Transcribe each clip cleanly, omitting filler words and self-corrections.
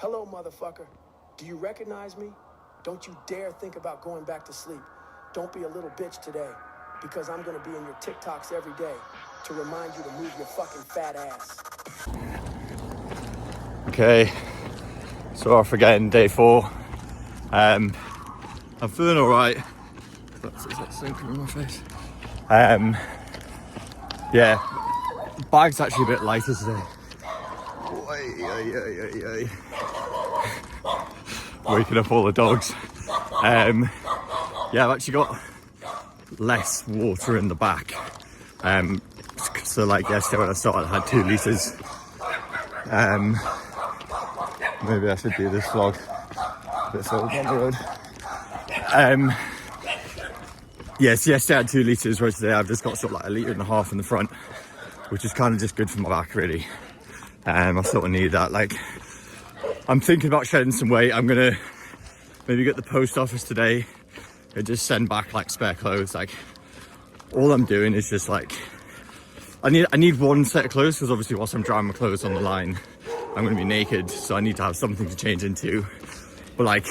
Hello, motherfucker. Do you recognize me? Don't you dare think about going back to sleep. Don't be a little bitch today, because I'm gonna be in your TikToks every day to remind you to move your fucking fat ass. Okay, so off again, day 4. I'm feeling alright. Is that sun coming in my face? Yeah, bag's actually a bit lighter today. Waking up all the dogs. Yeah, I've actually got less water in the back. So like yesterday when I started, I had 2 litres. Maybe I should do this vlog a bit further down the road. Yes, yesterday I had 2 litres, whereas today I've just got sort of like 1.5 litres in the front, which is kind of just good for my back, really. I sort of need that. Like, I'm thinking about shedding some weight. I'm gonna maybe get the post office today and just send back like spare clothes. Like, all I'm doing is just like, I need one set of clothes, because obviously whilst I'm drying my clothes on the line, I'm gonna be naked, so I need to have something to change into. But like,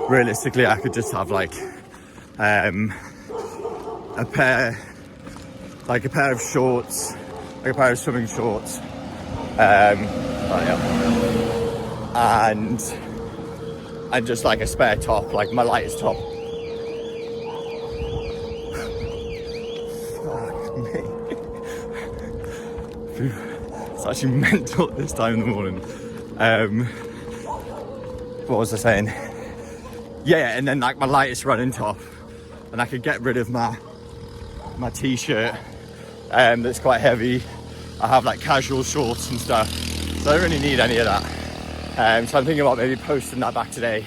realistically, I could just have like a pair of shorts, like a pair of swimming shorts, and just like a spare top, like my lightest top. Fuck me. It's actually mental at this time in the morning. What was I saying? Yeah, and then like my lightest running top, and I could get rid of my t-shirt that's quite heavy. I have like casual shorts and stuff, so I don't really need any of that. So I'm thinking about maybe posting that back today,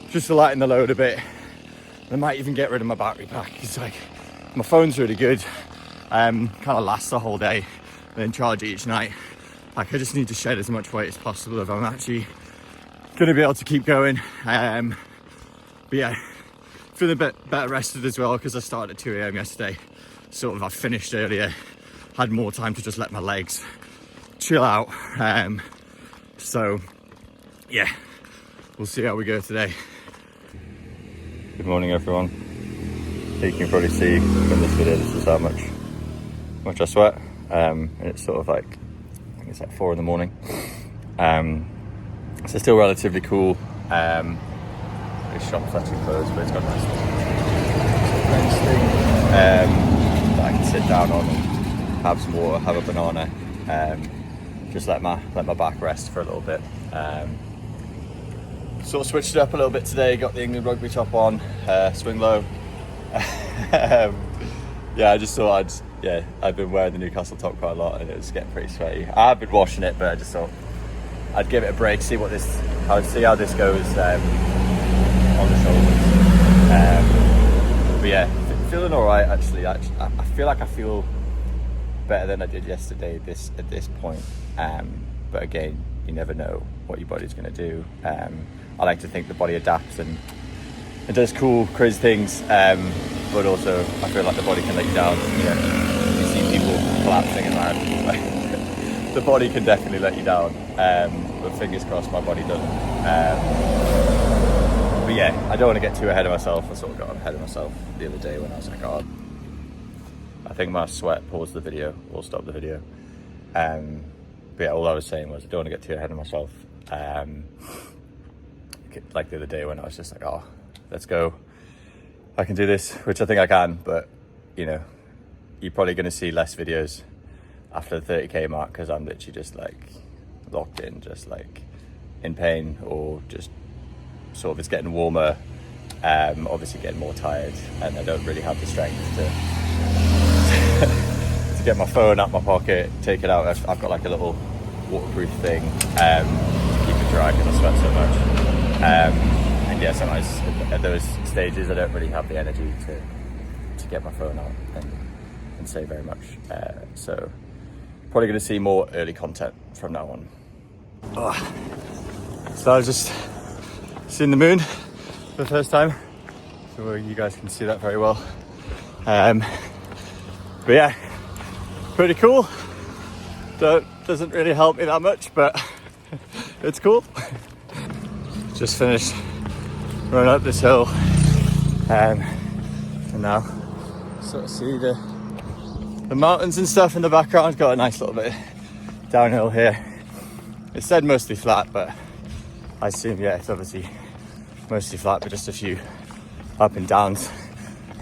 just to lighten the load a bit. I might even get rid of my battery pack, because like my phone's really good, kind of lasts the whole day, and then charge it each night. Like, I just need to shed as much weight as possible if I'm actually gonna be able to keep going. But yeah, feeling a bit better rested as well, because I started at 2 a.m. yesterday. Sort of, I finished earlier, had more time to just let my legs chill out. So yeah, we'll see how we go today. Good morning, everyone. You can probably see from this video, this is how much I sweat. And it's sort of like, I think it's like 4 in the morning. So still relatively cool. This shop's actually closed, but it's got a nice thing that I can sit down on and have some water, have a banana, just let my back rest for a little bit. Sort of switched it up a little bit today, got the England rugby top on, swing low. Yeah, I just thought I've been wearing the Newcastle top quite a lot, and it was getting pretty sweaty. I've been washing it, but I just thought I'd give it a break, see how this goes on the shoulders. But yeah, feeling all right actually. I feel like I feel better than I did yesterday at this point. But again, you never know what your body's going to do. I like to think the body adapts and it does cool, crazy things. But also, I feel like the body can let you down. You know, you see people collapsing and that. The body can definitely let you down. But fingers crossed, my body doesn't. But yeah, I don't want to get too ahead of myself. I sort of got ahead of myself the other day when I was like, oh, I think my sweat paused the video or stopped the video. But yeah, all I was saying was I don't want to get too ahead of myself. Like the other day when I was just like, oh, let's go. I can do this, which I think I can, but you know, you're probably going to see less videos after the 30k mark, because I'm literally just like locked in, just like in pain, or just sort of it's getting warmer, obviously getting more tired, and I don't really have the strength to to get my phone out my pocket, take it out. I've got like a little waterproof thing to keep it dry because I sweat so much. And yeah, sometimes at those stages I don't really have the energy to get my phone out and say very much. So probably going to see more early content from now on. So I was just seeing the moon for the first time, so you guys can see that very well. But yeah, pretty cool. Doesn't really help me that much, but it's cool. Just finished running up this hill, and now sort of see the mountains and stuff in the background. Got a nice little bit downhill here. It said mostly flat, but I assume, yeah, it's obviously mostly flat, but just a few up and downs.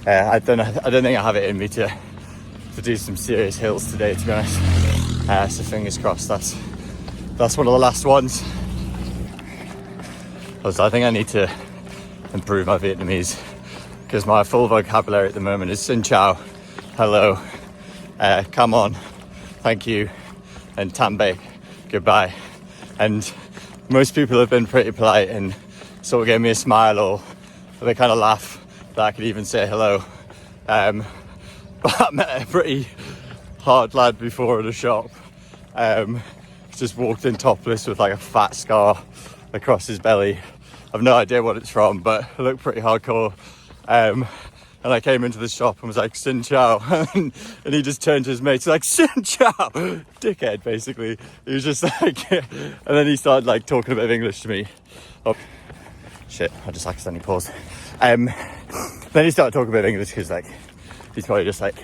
I don't think I have it in me to do some serious hills today, to be honest. So fingers crossed that's one of the last ones. Also, I think I need to improve my Vietnamese, because my full vocabulary at the moment is xin chào, hello, come on, thank you, and tambe, goodbye. And most people have been pretty polite and sort of gave me a smile, or they kind of laugh that I could even say hello. But I met a pretty hard lad before at a shop. Just walked in topless with like a fat scar across his belly. I've no idea what it's from, but it looked pretty hardcore. And I came into the shop and was like, xin chào. And he just turned to his mates like, xin chào, dickhead, basically. He was just like, and then he started like talking a bit of English to me. Oh, shit, I just accidentally paused. Then he started talking a bit of English, because like, he's probably just like,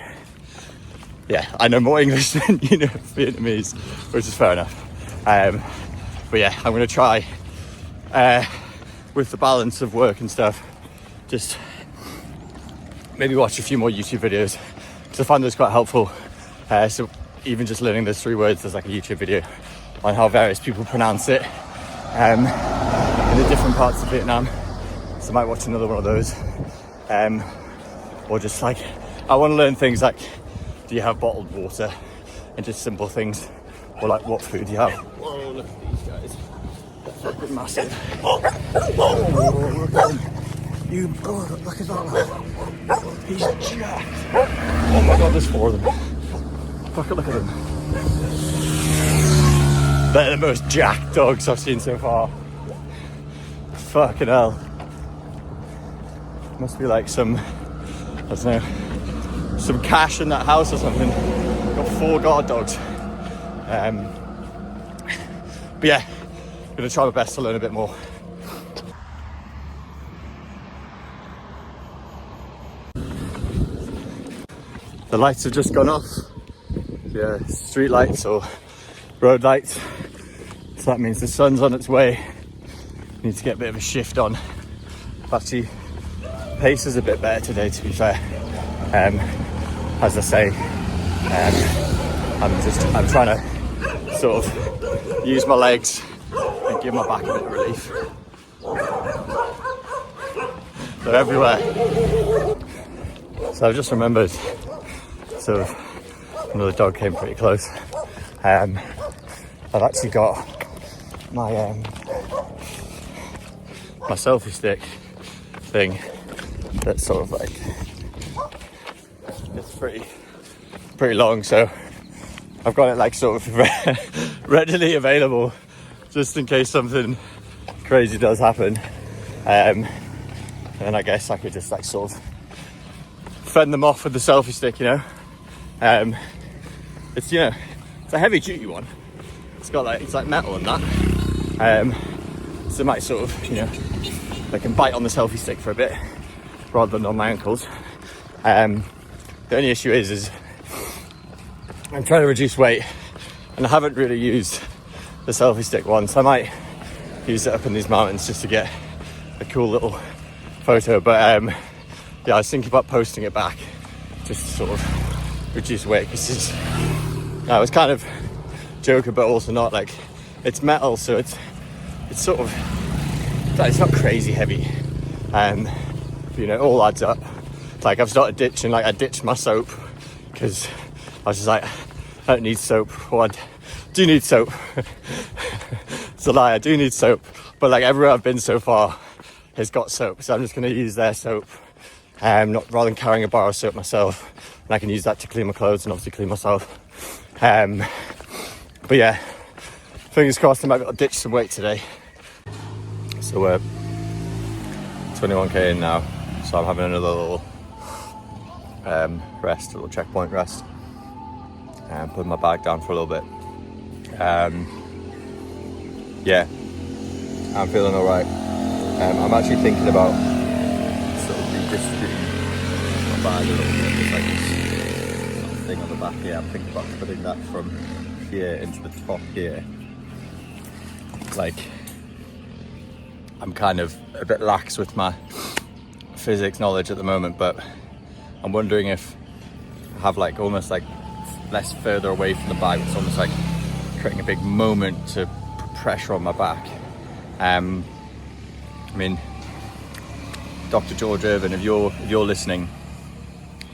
yeah, I know more English than you know Vietnamese, which is fair enough. But yeah, I'm gonna try, with the balance of work and stuff, just maybe watch a few more YouTube videos, because I find those quite helpful. So even just learning those 3 words, there's like a YouTube video on how various people pronounce it in the different parts of Vietnam. So I might watch another one of those. Or just like, I want to learn things like, do you have bottled water, and just simple things, or like, what food do you have? Whoa, look at these guys, they're fucking massive. Oh, look at him. You, oh, look at that. He's jacked. Oh my god, there's 4 of them. Fuck, look at them. They're the most jacked dogs I've seen so far. Fucking hell. Must be like some, I don't know, some cash in that house or something. Got 4 guard dogs. But yeah, I'm gonna try my best to learn a bit more. The lights have just gone off. Yeah, street lights or road lights. So that means the sun's on its way. Need to get a bit of a shift on. Actually, pace is a bit better today, to be fair. As I say, I'm trying to sort of use my legs and give my back a bit of relief. They're everywhere. So I've just remembered, sort of, another dog came pretty close. I've actually got my my selfie stick thing that's sort of like, it's pretty long, so I've got it like sort of readily available just in case something crazy does happen. And I guess I could just like sort of fend them off with the selfie stick, you know. It's, you know, it's a heavy duty one. It's got like, it's like metal and that. So it might sort of, you know, I can bite on the selfie stick for a bit rather than on my ankles. The only issue is I'm trying to reduce weight, and I haven't really used the selfie stick once. I might use it up in these mountains just to get a cool little photo, but yeah, I was thinking about posting it back just to sort of reduce weight, because I was kind of joking but also not. Like, it's metal, so it's sort of, it's not crazy heavy, you know, it all adds up. Like, I've started ditching, like I ditched my soap because I was just like, I don't need soap. Well, I do need soap. It's a lie, I do need soap, but like everywhere I've been so far has got soap, so I'm just going to use their soap, not rather than carrying a bar of soap myself, and I can use that to clean my clothes and obviously clean myself. But yeah, fingers crossed I might be able to ditch some weight today. So we're 21k in now, so I'm having another little rest, a little checkpoint rest, and putting my bag down for a little bit. Yeah, I'm feeling all right. I'm actually thinking about sort of redistributing my bag a little bit. There's like this sort of thing on the back here. I'm thinking about putting that from here into the top here. Like, I'm kind of a bit lax with my physics knowledge at the moment, but I'm wondering if I have like almost like less further away from the bag. It's almost like creating a big moment to put pressure on my back. I mean, Dr. George Irvin, if you're listening,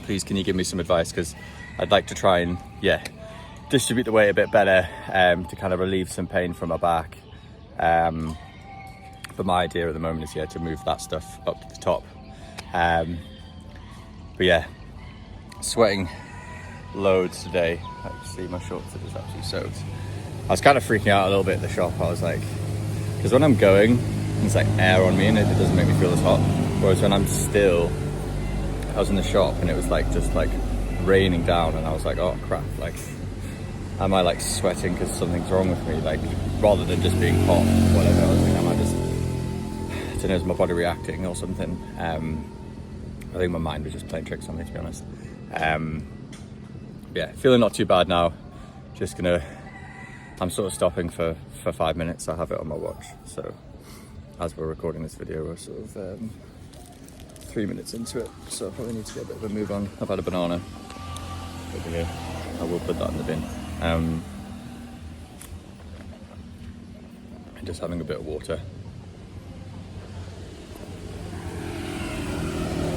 please can you give me some advice, because I'd like to try and distribute the weight a bit better to kind of relieve some pain from my back. But my idea at the moment is to move that stuff up to the top. But yeah, sweating loads today. I can see my shorts are just absolutely soaked. I was kind of freaking out a little bit at the shop. I was like, because when I'm going, there's like air on me and it doesn't make me feel as hot. Whereas when I'm still, I was in the shop and it was like just like raining down, and I was like, oh crap, like am I like sweating because something's wrong with me? Like, rather than just being hot or whatever, I was like, am I just, I don't know, is my body reacting or something? I think my mind was just playing tricks on me, to be honest. Yeah, feeling not too bad now. Just gonna, I'm sort of stopping for 5 minutes. I have it on my watch. So as we're recording this video, we're sort of 3 minutes into it. So I probably need to get a bit of a move on. I've had a banana. I will put that in the bin. And just having a bit of water.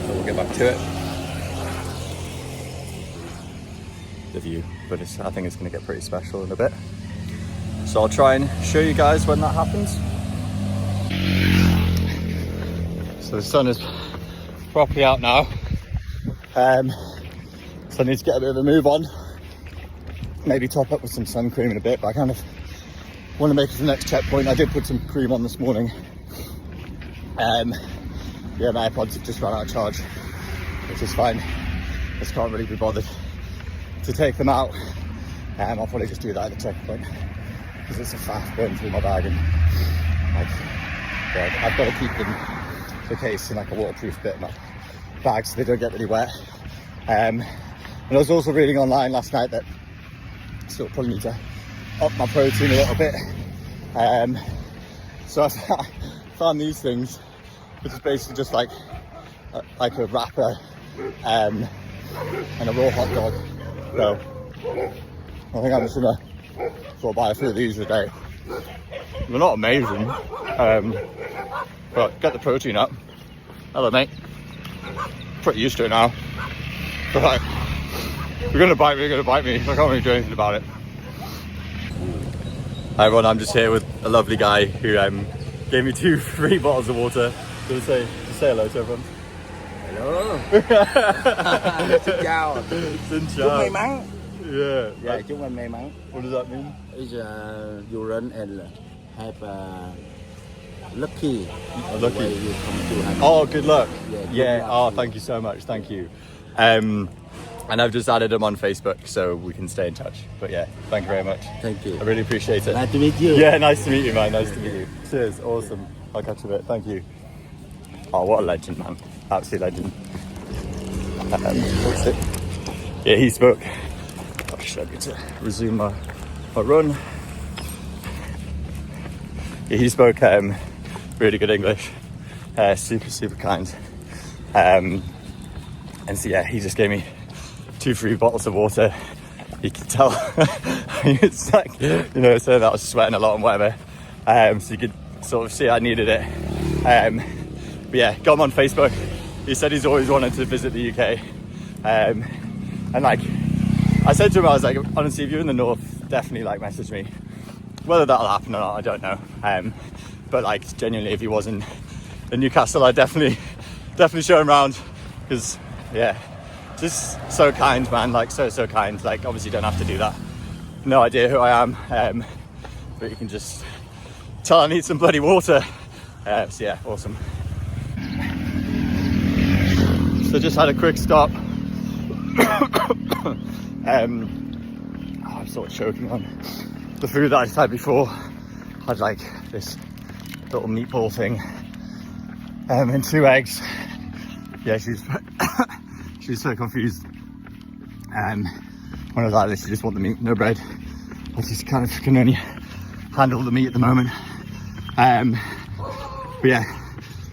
So we'll get back to it. The view, but I think it's going to get pretty special in a bit. So I'll try and show you guys when that happens. So the sun is properly out now. So I need to get a bit of a move on. Maybe top up with some sun cream in a bit, but I kind of want to make it to the next checkpoint. I did put some cream on this morning. Yeah, my AirPods have just run out of charge, which is fine. Just can't really be bothered to take them out. I'll probably just do that at the checkpoint, because it's a fast going through my bag, and like, I've got to keep the case in like a waterproof bit of my bag so they don't get really wet. And I was also reading online last night that I still probably need to up my protein a little bit. So I found these things, which is basically just like a wrapper and a raw hot dog. So I think I'm just gonna sort of buy a few of these a day. They're not amazing, but get the protein up. Hello, mate. Pretty used to it now. But like, you're gonna bite me, I can't really do anything about it. Hi everyone, I'm just here with a lovely guy who gave me 2 free bottles of water. Just say hello to everyone. Hello. Xin chào. Xin Chúc chào. may mắn. Yeah. Yeah, chúc anh may mắn. What does that mean? Is you run and have lucky. Lucky. Way you come to have. Oh, good luck. Yeah, good luck. Oh, thank you so much. Thank you. And I've just added him on Facebook so we can stay in touch. But yeah, thank you very much. Thank you. I really appreciate it. Nice to meet you. Yeah, nice to meet you, man. Nice to meet you. Cheers. Awesome. I'll catch you a bit. Thank you. Oh, what a legend, man. Absolute legend. What's it? Yeah, he spoke. Gosh, I need to resume my run. Yeah, he spoke really good English. Super kind. And so yeah, he just gave me 2 free bottles of water. You can tell it's like, so that I was sweating a lot and whatever. So you could sort of see I needed it. But yeah, got him on Facebook. He said he's always wanted to visit the UK. And like, I said to him, I was like, honestly, if you're in the north, definitely like message me. Whether that'll happen or not, I don't know. But like, genuinely, if he was in Newcastle, I'd definitely show him around. Because yeah, just so kind, man. Like so kind. Like obviously, you don't have to do that. No idea who I am, but you can just tell I need some bloody water. So yeah, awesome. So just had a quick stop. I'm sort of choking on the food that I just had before. I had like this little meatball thing, and 2 eggs. Yeah, she's she's so confused. When I was like this, she just want the meat, no bread. I just kind of can only handle the meat at the moment. But yeah,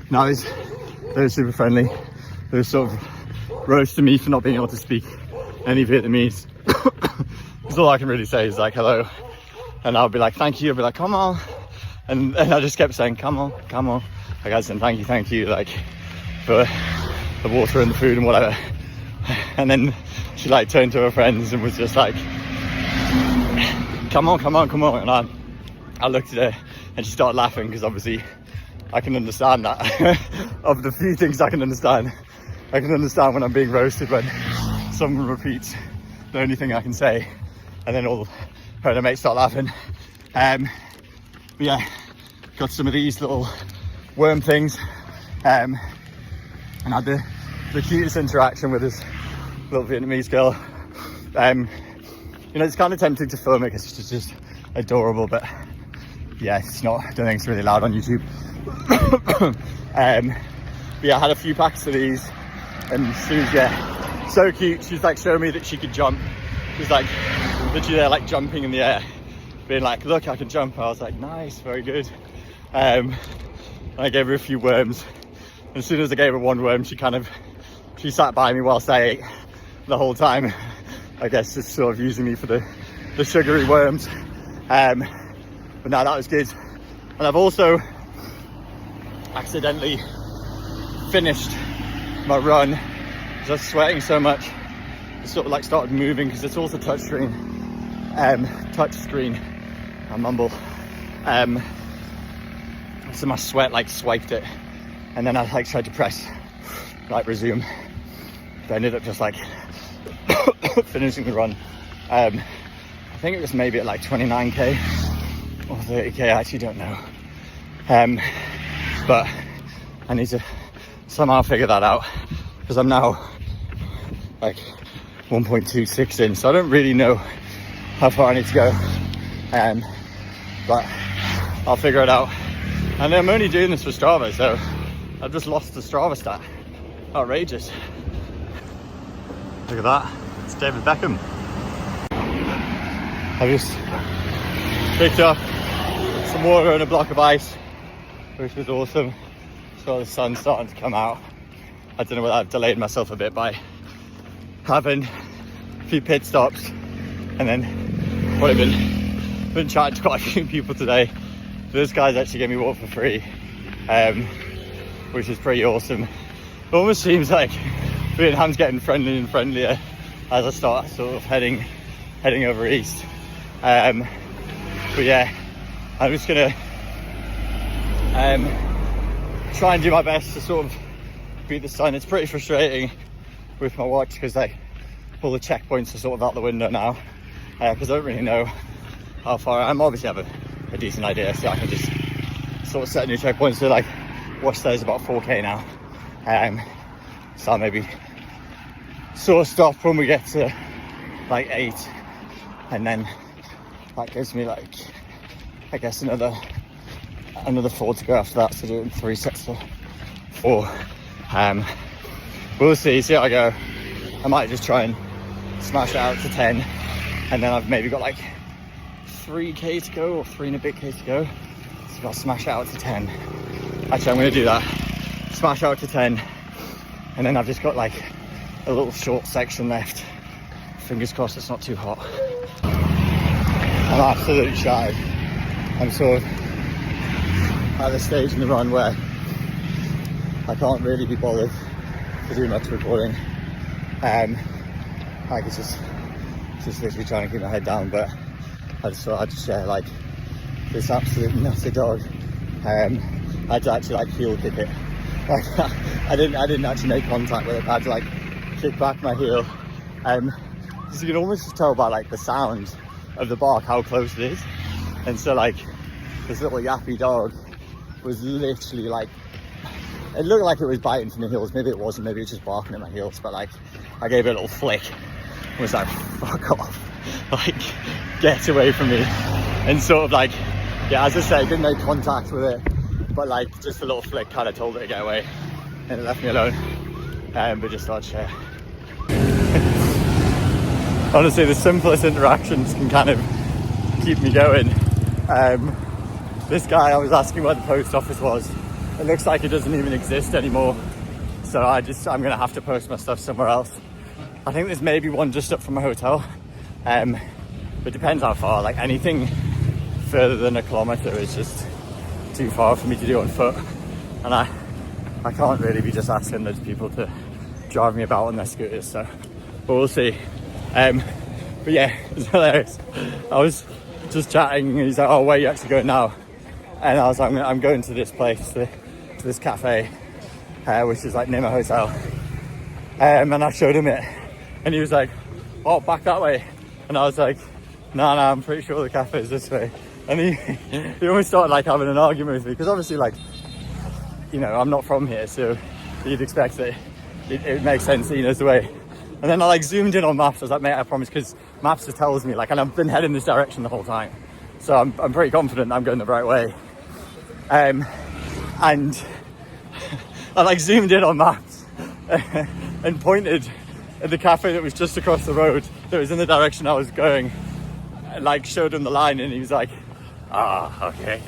no, they were super friendly. They were sort of roasting me for not being able to speak any Vietnamese. So all I can really say is like hello, and I'll be like thank you. I'll be like come on, and I just kept saying come on, come on. Like I said thank you, like for the water and the food and whatever. And then she like turned to her friends and was just like come on, come on, come on. And I looked at her and she started laughing because obviously I can understand that. Of the few things I can understand when I'm being roasted, when someone repeats the only thing I can say, and then all her and her mates start laughing. But yeah, got some of these little worm things, and had the cutest interaction with this little Vietnamese girl. You know, it's kind of tempting to film it because it's just adorable, but yeah, it's not. I don't think it's really loud on YouTube. But yeah, I had a few packs of these, and she was so cute. She's like showing me that she could jump. She's like literally there, like jumping in the air, being like, "Look, I can jump." I was like, "Nice, very good." And I gave her a few worms. And as soon as I gave her one worm, she sat by me whilst I ate the whole time. I guess just sort of using me for the sugary worms. But no, that was good. And I've also accidentally finished my run because I was sweating so much. I sort of like started moving because it's also touchscreen. I mumble. So my sweat like swiped it, and then I like tried to press like resume. But I ended up just like finishing the run. I think it was maybe at like 29k or 30k, I actually don't know. But I need to somehow figure that out because I'm now like 1.26 in, so I don't really know how far I need to go. But I'll figure it out. And I'm only doing this for Strava, so I've just lost the Strava stat. Outrageous. Look at that, it's David Beckham. I just picked up some water and a block of ice, which was awesome. So the sun's starting to come out. I don't know whether I've delayed myself a bit by having a few pit stops, and then probably been chatting to quite a few people today. This guy's actually gave me water for free, which is pretty awesome. It almost seems like Vietnam's getting friendlier and friendlier as I start sort of heading over east. But yeah, I'm just gonna try and do my best to sort of beat the sun. It's pretty frustrating with my watch because like all the checkpoints are sort of out the window now, because I don't really know how far I'm. Obviously have a decent idea, so I can just sort of set new checkpoints. So like watch there is about 4k now, so I'll maybe sort of stop when we get to like 8, and then that gives me like I guess another 4 to go after that, so doing 3 sets of 4. We'll see how I go. I might just try and smash it out to 10, and then I've maybe got like 3k to go, or 3 and a bit k to go, so I'll smash it out to 10. Actually, I'm going to do that, smash out to 10, and then I've just got like a little short section left. Fingers crossed it's not too hot. I'm absolutely shattered. I'm sort of at the stage in the run where I can't really be bothered to do much recording. Like it's just literally trying to keep my head down, but I just thought I'd share like this absolute nutter dog. I had to actually like heel kick it. Like, I didn't actually make contact with it. I had to like kick back my heel. So you can almost just tell by like the sound of the bark how close it is. And so like this little yappy dog was literally like, it looked like it was biting from the heels. Maybe it wasn't, maybe it was just barking at my heels, but like I gave it a little flick and was like, fuck off, like get away from me. And sort of like, yeah, as I say, I didn't make contact with it, but like just a little flick kind of told it to get away, and it left me alone. But just thought I'd share. Honestly, the simplest interactions can kind of keep me going. This guy, I was asking where the post office was. It looks like it doesn't even exist anymore. So I'm gonna have to post my stuff somewhere else. I think there's maybe one just up from my hotel. But it depends how far. Like anything further than a kilometre is just too far for me to do on foot. And I can't really be just asking those people to drive me about on their scooters. So, but we'll see. But yeah, it's hilarious. I was just chatting and he's like, oh, where are you actually going now? And I was like, I'm going to this place, to this cafe, which is like near my hotel. And I showed him it and he was like, oh, back that way. And I was like, no, I'm pretty sure the cafe is this way. And he almost started like having an argument with me because obviously like, you know, I'm not from here, so you'd expect that it makes sense that he knows the way. And then I like zoomed in on maps. I was like, mate, I promise, because maps just tells me like, and I've been heading this direction the whole time. So I'm pretty confident I'm going the right way. And I like zoomed in on maps and pointed at the cafe that was just across the road that was in the direction I was going. And like showed him the line and he was like, okay.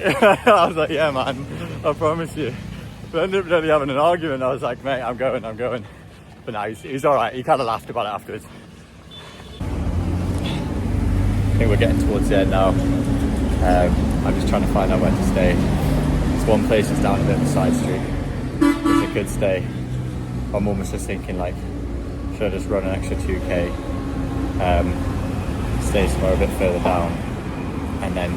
I was like, yeah, man, I promise you. But I ended up really having an argument. I was like, mate, I'm going. But no, he's all right. He kind of laughed about it afterwards. I think we're getting towards the end now. I'm just trying to find out where to stay. There's one place that's down a bit of a side street. It's a good stay. My mum was just thinking like, should I just run an extra 2k, stay somewhere a bit further down, and then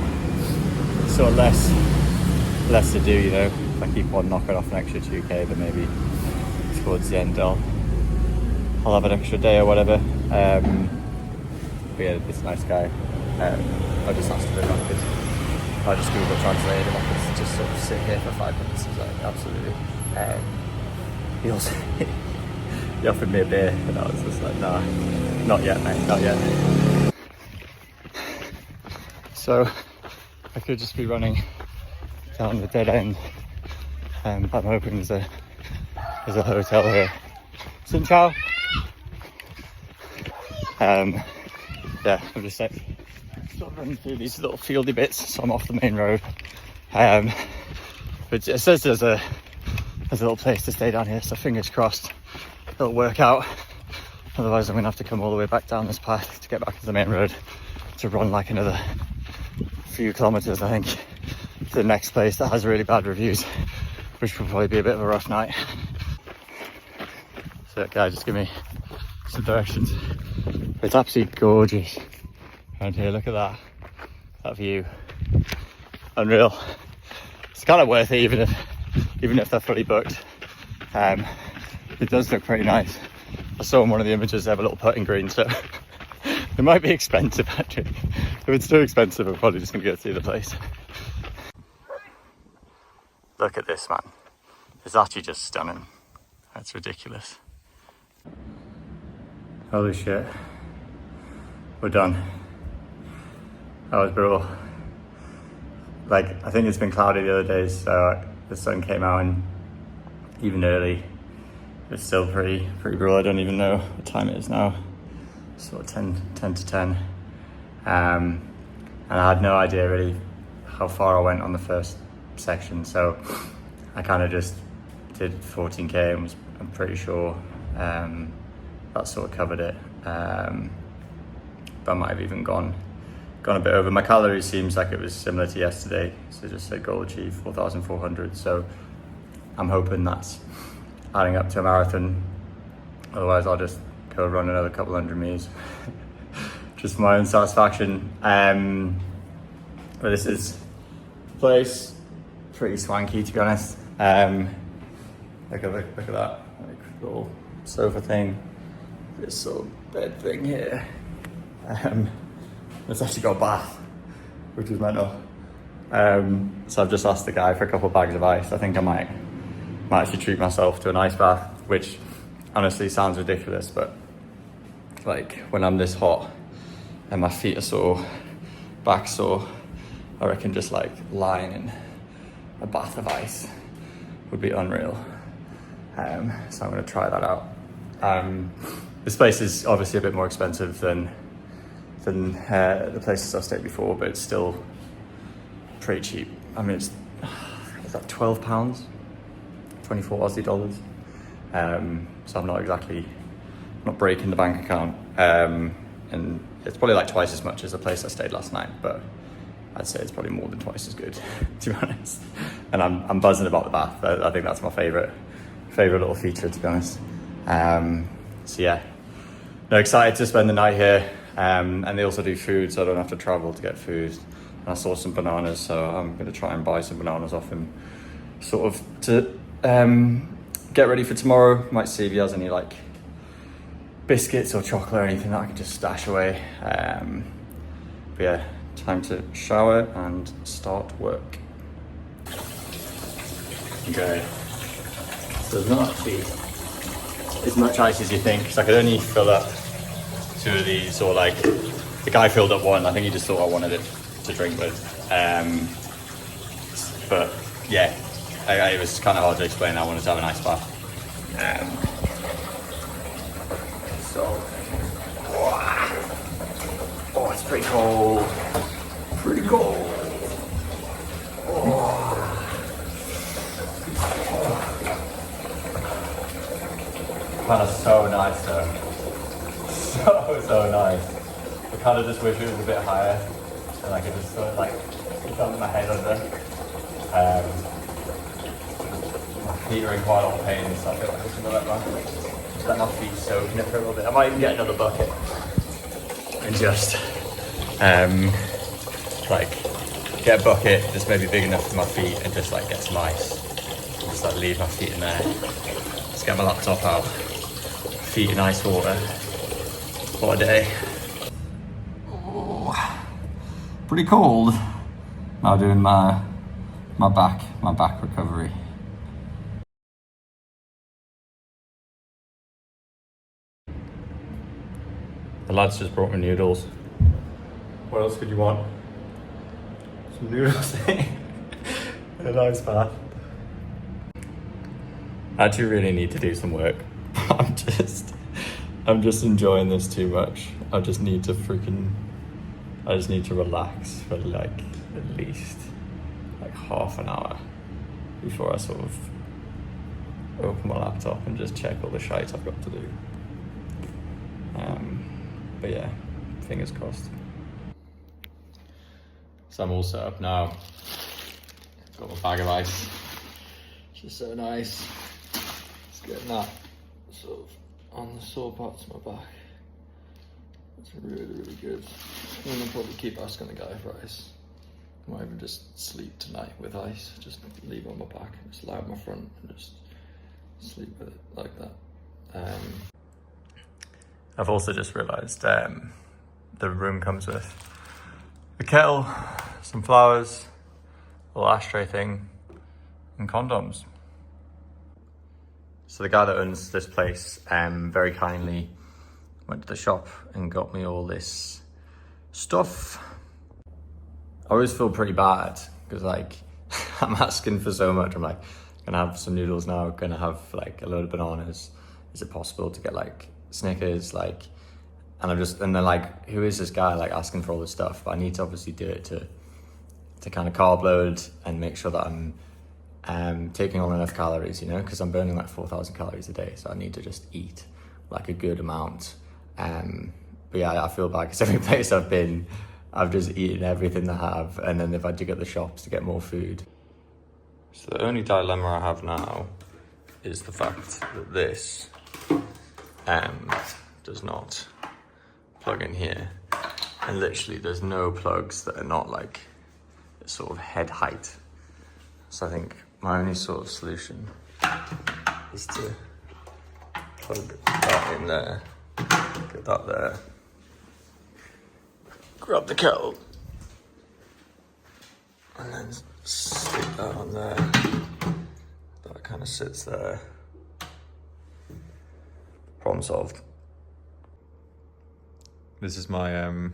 sort of less to do, you know. If I keep on knocking off an extra 2k, then maybe towards the end I'll have an extra day or whatever. But yeah, this nice guy, I just asked him if I could, I just Google translated him, I could just sort of sit here for 5 minutes. He was like, absolutely. He also he offered me a beer and I was just like, nah, not yet, mate, not yet. So I could just be running down the dead end. I'm hoping there's a hotel here. Xin chào. Yeah, I'm just like sort of running through these little fieldy bits, so I'm off the main road. But it says there's a little place to stay down here, so fingers crossed it'll work out. Otherwise I'm gonna have to come all the way back down this path to get back to the main road to run like another few kilometers, I think, to the next place that has really bad reviews, which will probably be a bit of a rough night. So that guy just give me some directions. It's absolutely gorgeous around here. Look at that view, unreal. It's kind of worth it even if they're fully booked. It does look pretty nice. I saw in one of the images they have a little putting green, so it might be expensive actually. If it's too expensive, I'm probably just gonna go see the place. Look at this, man. It's actually just stunning. That's ridiculous. Holy shit. We're done. That was brutal. Like, I think it's been cloudy the other days, so the sun came out and even early, it's still pretty brutal. I don't even know what time it is now. Sort of 10 to 10. And I had no idea really how far I went on the first section, so I kind of just did 14k and I'm pretty sure that sort of covered it. But I might have even gone a bit over. My calories seems like it was similar to yesterday, so just said goal achieved 4,400. So I'm hoping that's adding up to a marathon. Otherwise I'll just go run another couple hundred meters just for my own satisfaction. But this is the place, pretty swanky to be honest. Look at that, like little sofa thing, this sort of bed thing here. It's actually got a bath, which is mental. So I've just asked the guy for a couple of bags of ice. I think I might actually treat myself to an ice bath, which honestly sounds ridiculous, but like when I'm this hot and my feet are sore, back sore, I reckon just like lying in a bath of ice would be unreal. So I'm gonna try that out. This place is obviously a bit more expensive than the places I've stayed before, but it's still pretty cheap. I mean, it's like £12, 24 Aussie dollars. So I'm not breaking the bank account. And it's probably like twice as much as the place I stayed last night, but I'd say it's probably more than twice as good, to be honest. And I'm buzzing about the bath. I think that's my favorite little feature, to be honest. So yeah, no, excited to spend the night here. And they also do food, so I don't have to travel to get food. And I saw some bananas, so I'm gonna try and buy some bananas off him, sort of to get ready for tomorrow. Might see if he has any like biscuits or chocolate or anything that I can just stash away. But yeah, time to shower and start work. Okay, so there's not actually as much ice as you think, because I could only fill up 2 of these, or like the guy filled up 1. I think he just thought I wanted it to drink with. But yeah, it was kind of hard to explain. I wanted to have an ice bath. Oh, it's pretty cold. Pretty cold. Kind of so nice though. So nice. I kind of just wish it was a bit higher, and I could just sort of like dump my head under. My feet are in quite a lot of pain, so I feel like I'm gonna let my feet soak in it for a little bit. I might even get another bucket and just like get a bucket that's maybe big enough for my feet and just like get some ice. And just like leave my feet in there. Just get my laptop out. Feet in ice water. What a day. Oh, pretty cold. Now doing my back recovery. The lads just brought me noodles. What else could you want? Some noodles in a nice bath. I actually really need to do some work. I'm just enjoying this too much. I just need to relax for like at least like half an hour before I sort of open my laptop and just check all the shite I've got to do. But yeah, fingers crossed. So I'm all set up now. Got my bag of ice. It's just so nice. Just getting that sort of on the sore parts of my back. It's really, really good. And I'll probably keep asking the guy for ice. I might even just sleep tonight with ice. Just leave it on my back and just lie on my front and just sleep with it like that. I've also just realised the room comes with a kettle, some flowers, a little ashtray thing, and condoms. So the guy that owns this place very kindly went to the shop and got me all this stuff. I always feel pretty bad because like I'm asking for so much. I'm like, gonna have some noodles now, gonna have like a load of bananas. Is it possible to get like Snickers? Like, and they're like, who is this guy like asking for all this stuff? But I need to obviously do it to kind of carb load and make sure that I'm taking on enough calories, you know, because I'm burning like 4,000 calories a day. So I need to just eat like a good amount. But yeah, I feel bad because every place I've been, I've just eaten everything they have, and then they've had to go to the shops to get more food. So the only dilemma I have now is the fact that this does not plug in here. And literally there's no plugs that are not like sort of head height. So I think my only sort of solution is to plug that in there, get that there, grab the kettle, and then stick that on there. That kind of sits there. Problem solved. This is my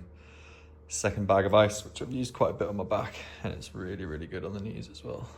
second bag of ice, which I've used quite a bit on my back, and it's really, really good on the knees as well.